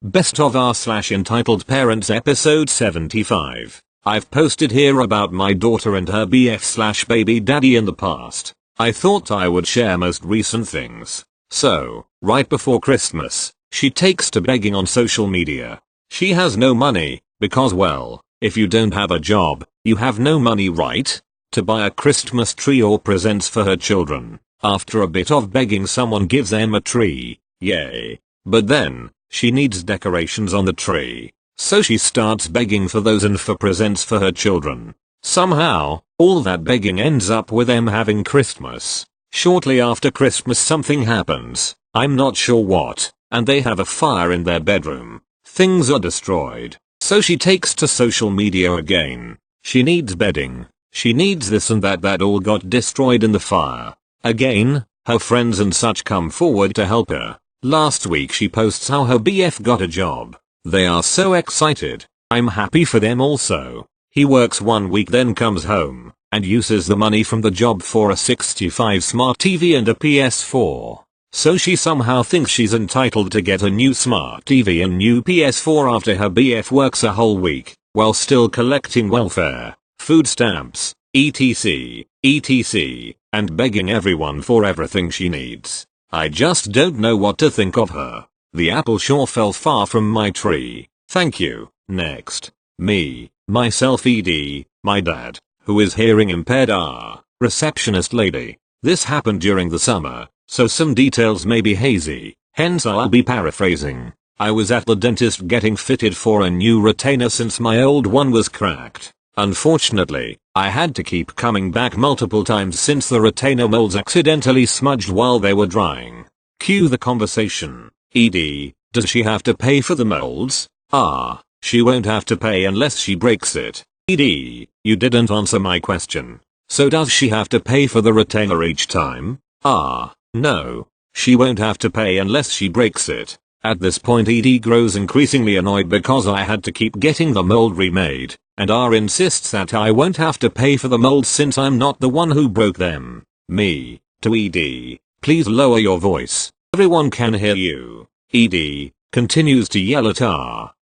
Best of r/entitled parents episode 75. I've posted here about my daughter and her BF/baby daddy in the past. I thought I would share most recent things. So, right before Christmas, she takes to begging on social media. She has no money, because well, if you don't have a job, you have no money, right? To buy a Christmas tree or presents for her children. After a bit of begging, someone gives them a tree. Yay. But then, she needs decorations on the tree. So she starts begging for those and for presents for her children. Somehow, all that begging ends up with them having Christmas. Shortly after Christmas something happens, I'm not sure what, and they have a fire in their bedroom. Things are destroyed. So she takes to social media again. She needs bedding. She needs this and that all got destroyed in the fire. Again, her friends and such come forward to help her. Last week she posts how her BF got a job. They are so excited. I'm happy for them also. He works 1 week then comes home and uses the money from the job for a 65 smart TV and a PS4. So she somehow thinks she's entitled to get a new smart TV and new PS4 after her BF works a whole week while still collecting welfare, food stamps, etc, and begging everyone for everything she needs. I just don't know what to think of her. The apple sure fell far from my tree. Thank you. Next. Me, myself ed, my dad, who is hearing impaired receptionist lady. This happened during the summer, so some details may be hazy, hence I'll be paraphrasing. I was at the dentist getting fitted for a new retainer since my old one was cracked. Unfortunately, I had to keep coming back multiple times since the retainer molds accidentally smudged while they were drying. Cue the conversation. Ed, does she have to pay for the molds? She won't have to pay unless she breaks it. Ed, you didn't answer my question. So does she have to pay for the retainer each time? No. She won't have to pay unless she breaks it. At this point Ed grows increasingly annoyed because I had to keep getting the mold remade, and insists that I won't have to pay for the molds since I'm not the one who broke them. Me, to Ed, please lower your voice. Everyone can hear you. Ed continues to yell at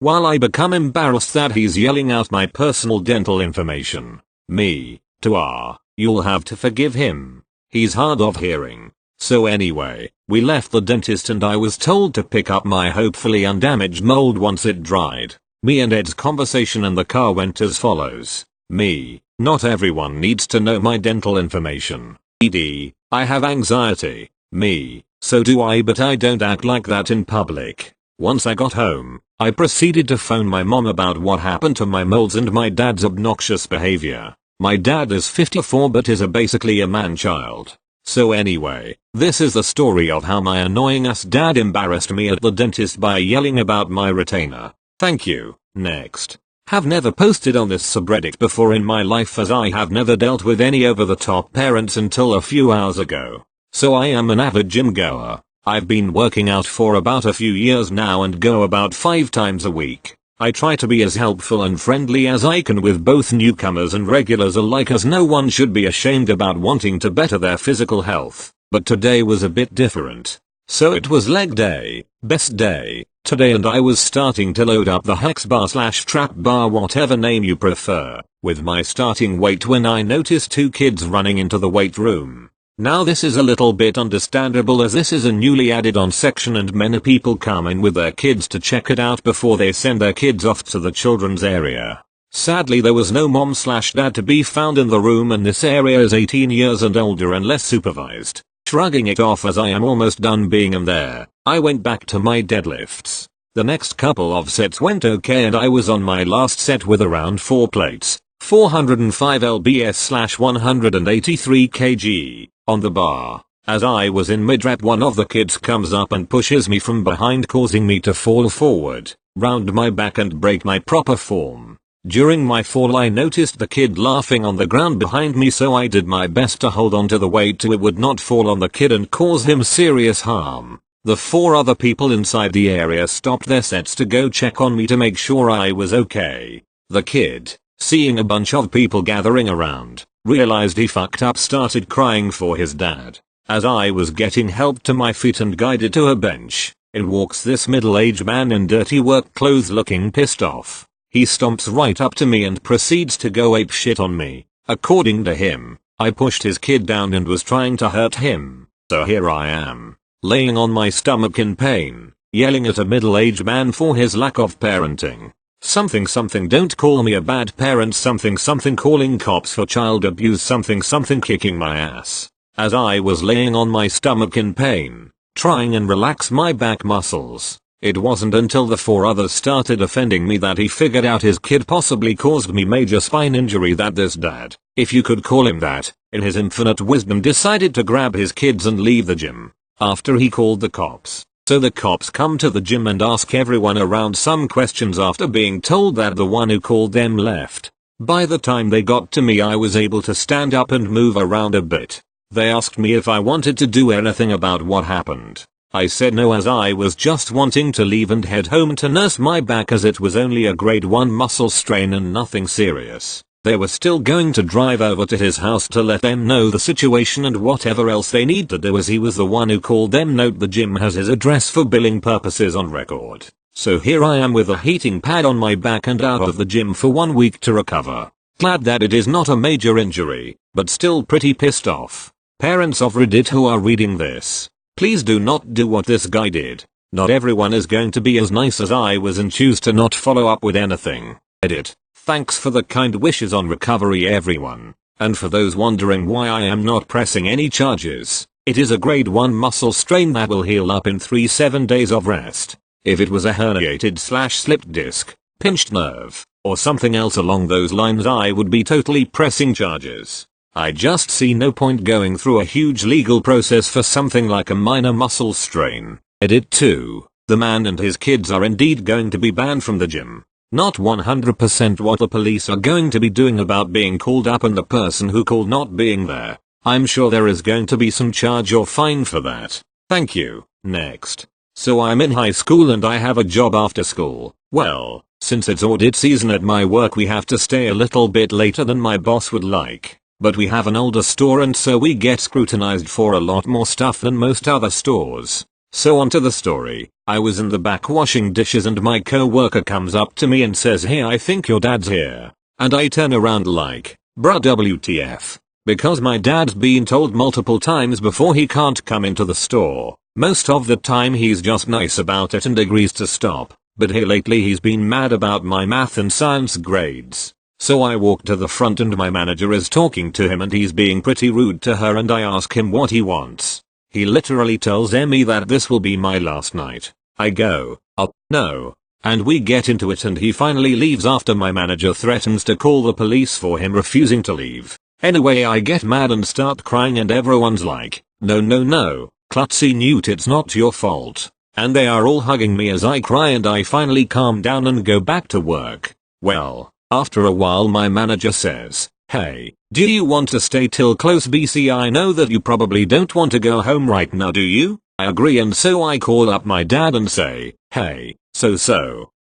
while I become embarrassed that he's yelling out my personal dental information. Me, to you'll have to forgive him. He's hard of hearing. So anyway, we left the dentist and I was told to pick up my hopefully undamaged mold once it dried. Me and Ed's conversation in the car went as follows. Me, not everyone needs to know my dental information. Ed, I have anxiety. Me, so do I, but I don't act like that in public. Once I got home, I proceeded to phone my mom about what happened to my molds and my dad's obnoxious behavior. My dad is 54 but is basically a man-child. So anyway, this is the story of how my annoying ass dad embarrassed me at the dentist by yelling about my retainer. Thank you. Next. Have never posted on this subreddit before in my life as I have never dealt with any over-the-top parents until a few hours ago. So I am an avid gym goer. I've been working out for about a few years now and go about 5 times a week. I try to be as helpful and friendly as I can with both newcomers and regulars alike, as no one should be ashamed about wanting to better their physical health. But today was a bit different. So it was leg day, best day, today, and I was starting to load up the hex bar/trap bar, whatever name you prefer, with my starting weight when I noticed 2 kids running into the weight room. Now this is a little bit understandable as this is a newly added on section and many people come in with their kids to check it out before they send their kids off to the children's area. Sadly there was no mom/dad to be found in the room, and this area is 18 years and older and less supervised. Shrugging it off as I am almost done being in there, I went back to my deadlifts. The next couple of sets went okay and I was on my last set with around 4 plates, 405 lbs/183 kg. On the bar. As I was in mid-rep, one of the kids comes up and pushes me from behind, causing me to fall forward, round my back and break my proper form. During my fall I noticed the kid laughing on the ground behind me, so I did my best to hold on to the weight so it would not fall on the kid and cause him serious harm. The 4 other people inside the area stopped their sets to go check on me to make sure I was okay. The kid, seeing a bunch of people gathering around, realized he fucked up, started crying for his dad. As I was getting help to my feet and guided to a bench, In walks this middle-aged man in dirty work clothes looking pissed off. He stomps right up to me and proceeds to go apeshit on me. According to him, I pushed his kid down and was trying to hurt him. So here I am, laying on my stomach in pain, yelling at a middle-aged man for his lack of parenting. Something don't call me a bad parent, something calling cops for child abuse, something kicking my ass. As I was laying on my stomach in pain, trying and relax my back muscles, it wasn't until the 4 others started offending me that he figured out his kid possibly caused me major spine injury, that this dad, if you could call him that, in his infinite wisdom decided to grab his kids and leave the gym. After he called the cops. So the cops come to the gym and ask everyone around some questions after being told that the one who called them left. By the time they got to me I was able to stand up and move around a bit. They asked me if I wanted to do anything about what happened. I said no, as I was just wanting to leave and head home to nurse my back, as it was only a grade 1 muscle strain and nothing serious. They were still going to drive over to his house to let them know the situation and whatever else they need to do, as he was the one who called them. Note: the gym has his address for billing purposes on record. So here I am with a heating pad on my back and out of the gym for 1 week to recover. Glad that it is not a major injury, but still pretty pissed off. Parents of Reddit who are reading this, please do not do what this guy did. Not everyone is going to be as nice as I was and choose to not follow up with anything. Edit. Thanks for the kind wishes on recovery, everyone. And for those wondering why I am not pressing any charges, it is a grade 1 muscle strain that will heal up in 3-7 days of rest. If it was a herniated/slipped disc, pinched nerve, or something else along those lines, I would be totally pressing charges. I just see no point going through a huge legal process for something like a minor muscle strain. Edit 2. The man and his kids are indeed going to be banned from the gym. Not 100% what the police are going to be doing about being called up and the person who called not being there. I'm sure there is going to be some charge or fine for that. Thank you. Next. So I'm in high school and I have a job after school. Well, since it's audit season at my work we have to stay a little bit later than my boss would like. But we have an older store and so we get scrutinized for a lot more stuff than most other stores. So on to the story. I was in the back washing dishes and my co-worker comes up to me and says, "Hey, I think your dad's here." And I turn around like, bruh, WTF. Because my dad's been told multiple times before he can't come into the store. Most of the time he's just nice about it and agrees to stop. But here lately he's been mad about my math and science grades. So I walk to the front and my manager is talking to him and he's being pretty rude to her, and I ask him what he wants. He literally tells Emmy that this will be my last night. I go, "Oh, no." And we get into it and he finally leaves after my manager threatens to call the police for him refusing to leave. Anyway, I get mad and start crying and everyone's like, "No, no, no, Klutzy Newt, it's not your fault." And they are all hugging me as I cry and I finally calm down and go back to work. Well, after a while my manager says, "Hey, do you want to stay till close BC? I know that you probably don't want to go home right now, do you?" I agree, and so I call up my dad and say, "Hey, so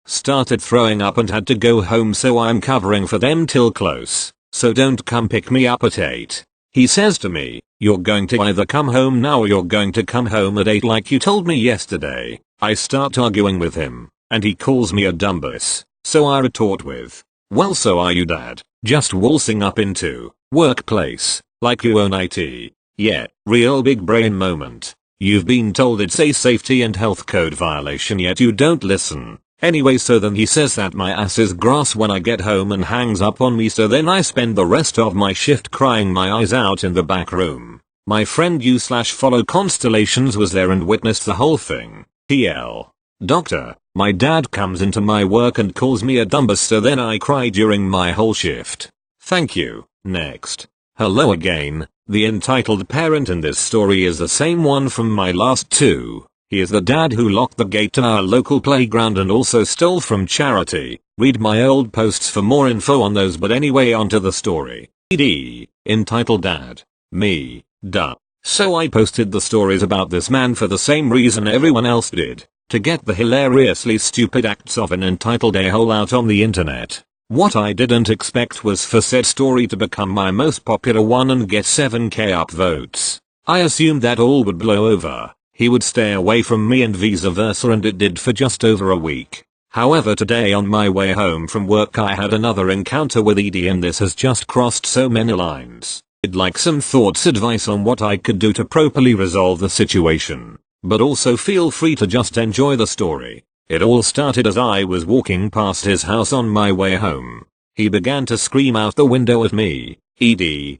started throwing up and had to go home, so I'm covering for them till close, so don't come pick me up at 8. He says to me, "You're going to either come home now or you're going to come home at 8 like you told me yesterday." I start arguing with him, and he calls me a dumbass, so I retort with, "Well, so are you, dad, just waltzing up into workplace like you own IT. Yeah, real big brain moment. You've been told it's a safety and health code violation yet you don't listen." Anyway, so then he says that my ass is grass when I get home and hangs up on me, so then I spend the rest of my shift crying my eyes out in the back room. My friend u/follow constellations was there and witnessed the whole thing. TL. Doctor, my dad comes into my work and calls me a dumbass, so then I cry during my whole shift. Thank you. Next. Hello again. The entitled parent in this story is the same one from my last two. He is the dad who locked the gate to our local playground and also stole from charity. Read my old posts for more info on those, but anyway, onto the story. Entitled Dad. Me. Duh. So I posted the stories about this man for the same reason everyone else did. To get the hilariously stupid acts of an entitled a-hole out on the internet. What I didn't expect was for said story to become my most popular one and get 7k upvotes. I assumed that all would blow over. he would stay away from me and vice versa, and it did for just over a week. However, today on my way home from work I had another encounter with ED, and this has just crossed so many lines. I'd like some thoughts, advice on what I could do to properly resolve the situation. But also feel free to just enjoy the story. It all started as I was walking past his house on my way home. He began to scream out the window at me, "ED,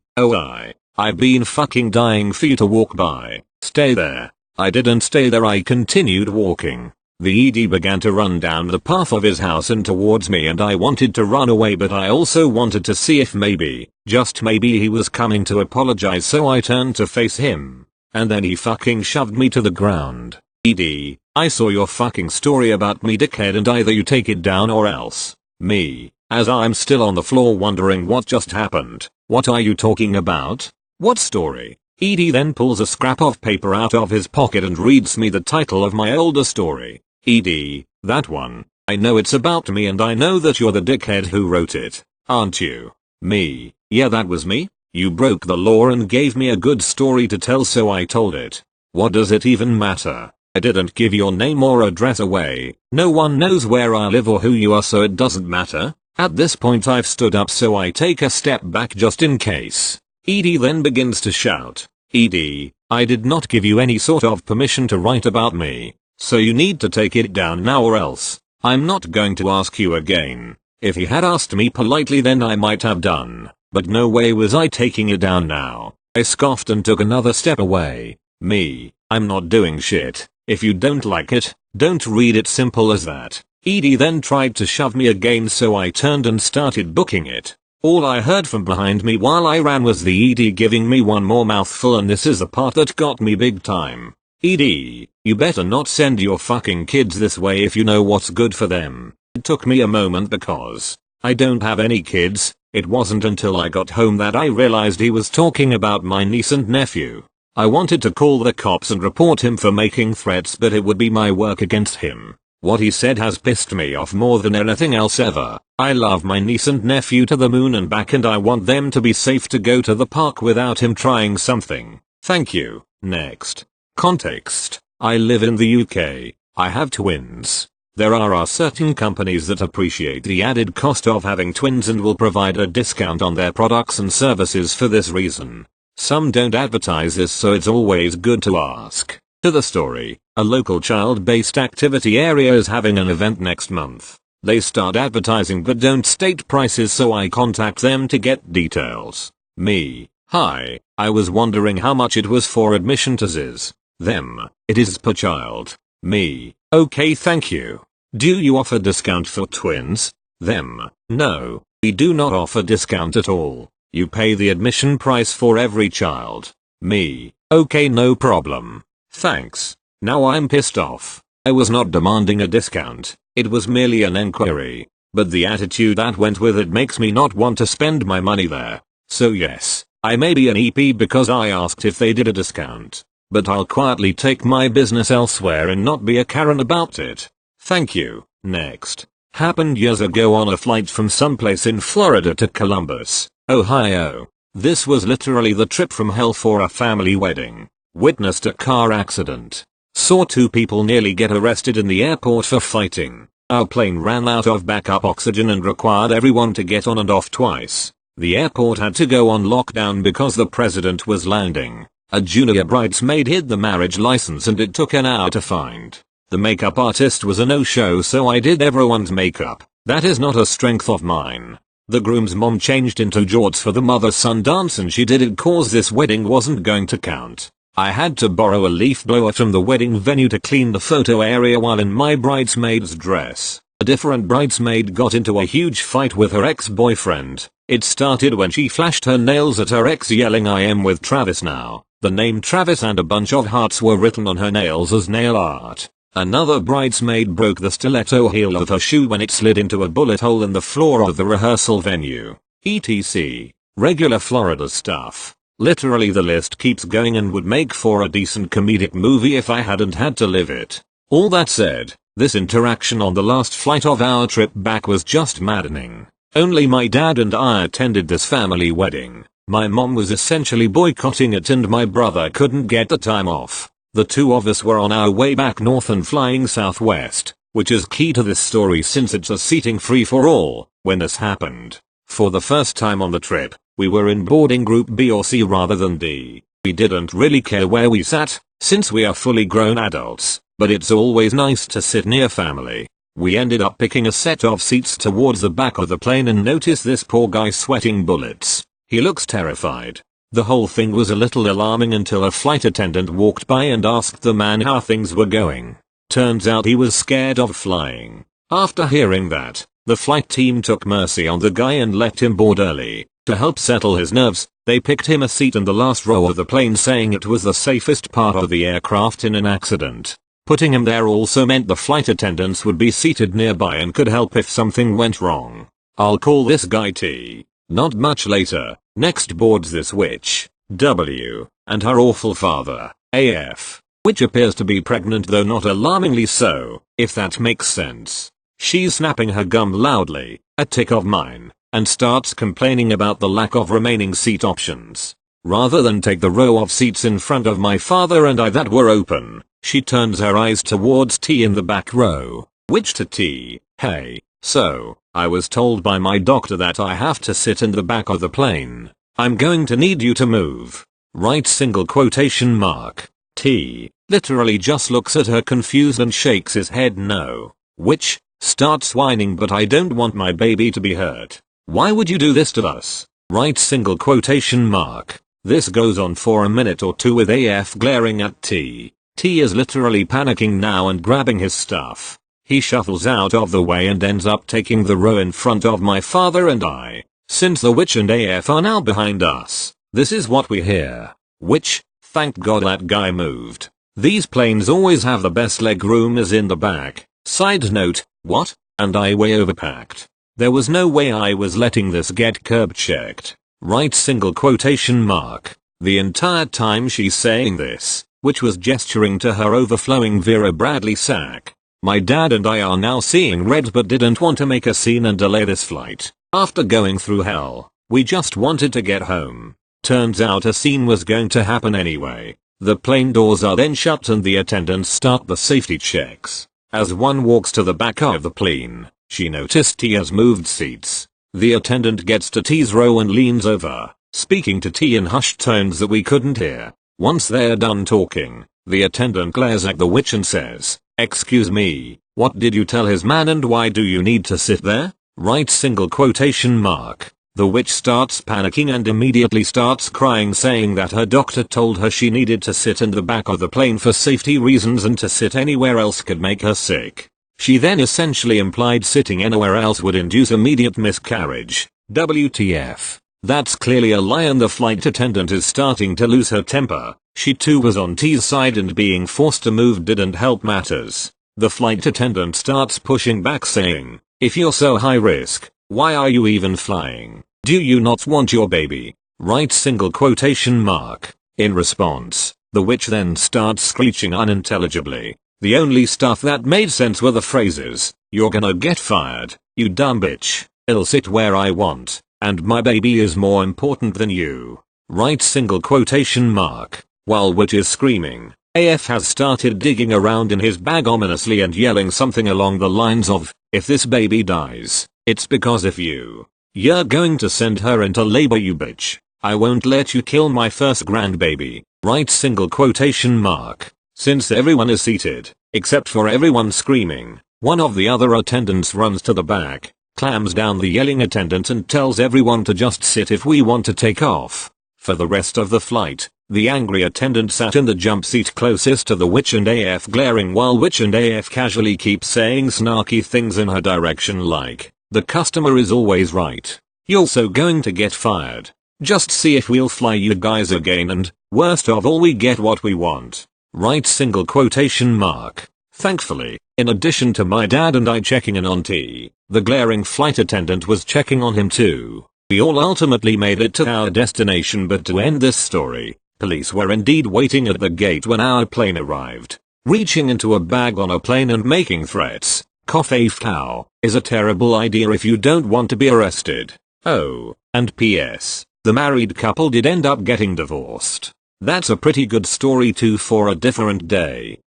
I've been fucking dying for you to walk by. Stay there." I didn't stay there, I continued walking. The ED began to run down the path of his house and towards me, and I wanted to run away, but I also wanted to see if maybe, just maybe, he was coming to apologize, so I turned to face him. And then he fucking shoved me to the ground. "ED, I saw your fucking story about me, dickhead, and either you take it down or else." Me, as I'm still on the floor wondering what just happened. "What are you talking about? What story?" ED then pulls a scrap of paper out of his pocket and reads me the title of my older story. "ED, that one. I know it's about me, and I know that you're the dickhead who wrote it, aren't you?" Me, "Yeah, that was me. You broke the law and gave me a good story to tell, so I told it. What does it even matter? I didn't give your name or address away. No one knows where I live or who you are, so it doesn't matter." At this point I've stood up, so I take a step back just in case. ED then begins to shout, "ED, I did not give you any sort of permission to write about me, so you need to take it down now or else I'm not going to ask you again." If he had asked me politely, then I might have done, but no way was I taking it down now. I scoffed and took another step away. Me, "I'm not doing shit. If you don't like it, don't read it, simple as that." ED then tried to shove me again, so I turned and started booking it. All I heard from behind me while I ran was the ED giving me one more mouthful, and this is the part that got me big time. "ED, you better not send your fucking kids this way if you know what's good for them." It took me a moment because I don't have any kids. It wasn't until I got home that I realized he was talking about my niece and nephew. I wanted to call the cops and report him for making threats, but it would be my work against him. What he said has pissed me off more than anything else ever. I love my niece and nephew to the moon and back, and I want them to be safe to go to the park without him trying something. Thank you. Next. Context. I live in the UK. I have twins. There are certain companies that appreciate the added cost of having twins and will provide a discount on their products and services for this reason. Some don't advertise this, so it's always good to ask. To the story, a local child-based activity area is having an event next month. They start advertising but don't state prices, so I contact them to get details. Me, "Hi, I was wondering how much it was for admission to this." Them, "It is per child." Me, "Okay, thank you. Do you offer discount for twins?" Them, "No, we do not offer discount at all. You pay the admission price for every child." Me, "Okay, no problem. Thanks." Now I'm pissed off. I was not demanding a discount, it was merely an enquiry. But the attitude that went with it makes me not want to spend my money there. So yes, I may be an EP because I asked if they did a discount. But I'll quietly take my business elsewhere and not be a Karen about it. Thank you. Next. Happened years ago on a flight from someplace in Florida to Columbus, Ohio. This was literally the trip from hell for a family wedding. Witnessed a car accident. Saw two people nearly get arrested in the airport for fighting. Our plane ran out of backup oxygen and required everyone to get on and off twice. The airport had to go on lockdown because the president was landing. A junior bridesmaid hid the marriage license and it took an hour to find. The makeup artist was a no-show, so I did everyone's makeup. That is not a strength of mine. The groom's mom changed into jorts for the mother-son dance and she did it cause this wedding wasn't going to count. I had to borrow a leaf blower from the wedding venue to clean the photo area while in my bridesmaid's dress. A different bridesmaid got into a huge fight with her ex-boyfriend. It started when she flashed her nails at her ex, yelling, "I am with Travis now." The name Travis and a bunch of hearts were written on her nails as nail art. Another bridesmaid broke the stiletto heel of her shoe when it slid into a bullet hole in the floor of the rehearsal venue. etc. Regular Florida stuff. Literally the list keeps going and would make for a decent comedic movie if I hadn't had to live it. All that said, this interaction on the last flight of our trip back was just maddening. Only my dad and I attended this family wedding. My mom was essentially boycotting it and my brother couldn't get the time off. The two of us were on our way back north and flying southwest, which is key to this story since it's a seating free for all, when this happened. For the first time on the trip, we were in boarding group B or C rather than D. We didn't really care where we sat, since we are fully grown adults, but it's always nice to sit near family. We ended up picking a set of seats towards the back of the plane and noticed this poor guy sweating bullets. He looks terrified. The whole thing was a little alarming until a flight attendant walked by and asked the man how things were going. Turns out he was scared of flying. After hearing that, the flight team took mercy on the guy and let him board early. To help settle his nerves, they picked him a seat in the last row of the plane, saying it was the safest part of the aircraft in an accident. Putting him there also meant the flight attendants would be seated nearby and could help if something went wrong. I'll call this guy T. Not much later, next boards this witch, W, and her awful father, AF, which appears to be pregnant though not alarmingly so, if that makes sense. She's snapping her gum loudly, a tic of mine, and starts complaining about the lack of remaining seat options. Rather than take the row of seats in front of my father and I that were open, she turns her eyes towards T in the back row, which to T, hey, so, I was told by my doctor that I have to sit in the back of the plane. I'm going to need you to move. Right single quotation mark. T, literally just looks at her confused and shakes his head no. Which, starts whining, but I don't want my baby to be hurt. Why would you do this to us? Right single quotation mark. This goes on for a minute or two with AF glaring at T. T is literally panicking now and grabbing his stuff. He shuffles out of the way and ends up taking the row in front of my father and I. Since the witch and AF are now behind us, this is what we hear. Which, thank God that guy moved. These planes always have the best leg room is in the back. Side note, what? And I way overpacked. There was no way I was letting this get curb checked. Right single quotation mark. The entire time she's saying this, which was gesturing to her overflowing Vera Bradley sack. My dad and I are now seeing red but didn't want to make a scene and delay this flight. After going through hell, we just wanted to get home. Turns out a scene was going to happen anyway. The plane doors are then shut and the attendants start the safety checks. As one walks to the back of the plane, she noticed T has moved seats. The attendant gets to T's row and leans over, speaking to T in hushed tones that we couldn't hear. Once they're done talking, the attendant glares at the witch and says, "Excuse me, what did you tell his man and why do you need to sit there?" Right single quotation mark. The witch starts panicking and immediately starts crying, saying that her doctor told her she needed to sit in the back of the plane for safety reasons and to sit anywhere else could make her sick. She then essentially implied sitting anywhere else would induce immediate miscarriage. WTF. That's clearly a lie and the flight attendant is starting to lose her temper. She too was on T's side and being forced to move didn't help matters. The flight attendant starts pushing back saying, "If you're so high risk, why are you even flying? Do you not want your baby?" Right single quotation mark. In response, the witch then starts screeching unintelligibly. The only stuff that made sense were the phrases, "You're gonna get fired, you dumb bitch, I'll sit where I want, and my baby is more important than you." Right single quotation mark. While witch is screaming, AF has started digging around in his bag ominously and yelling something along the lines of, "If this baby dies, it's because of you. You're going to send her into labor, you bitch. I won't let you kill my first grandbaby." Right single quotation mark. Since everyone is seated, except for everyone screaming, one of the other attendants runs to the back, clams down the yelling attendant and tells everyone to just sit if we want to take off. For the rest of the flight, the angry attendant sat in the jump seat closest to the witch and AF glaring while witch and AF casually keep saying snarky things in her direction like, "The customer is always right. You're so going to get fired. Just see if we'll fly you guys again and, worst of all, we get what we want." Right single quotation mark. Thankfully, in addition to my dad and I checking in on T, the glaring flight attendant was checking on him too. We all ultimately made it to our destination, but to end this story, police were indeed waiting at the gate when our plane arrived. Reaching into a bag on a plane and making threats, cow, is a terrible idea if you don't want to be arrested. Oh, and PS, the married couple did end up getting divorced. That's a pretty good story too for a different day.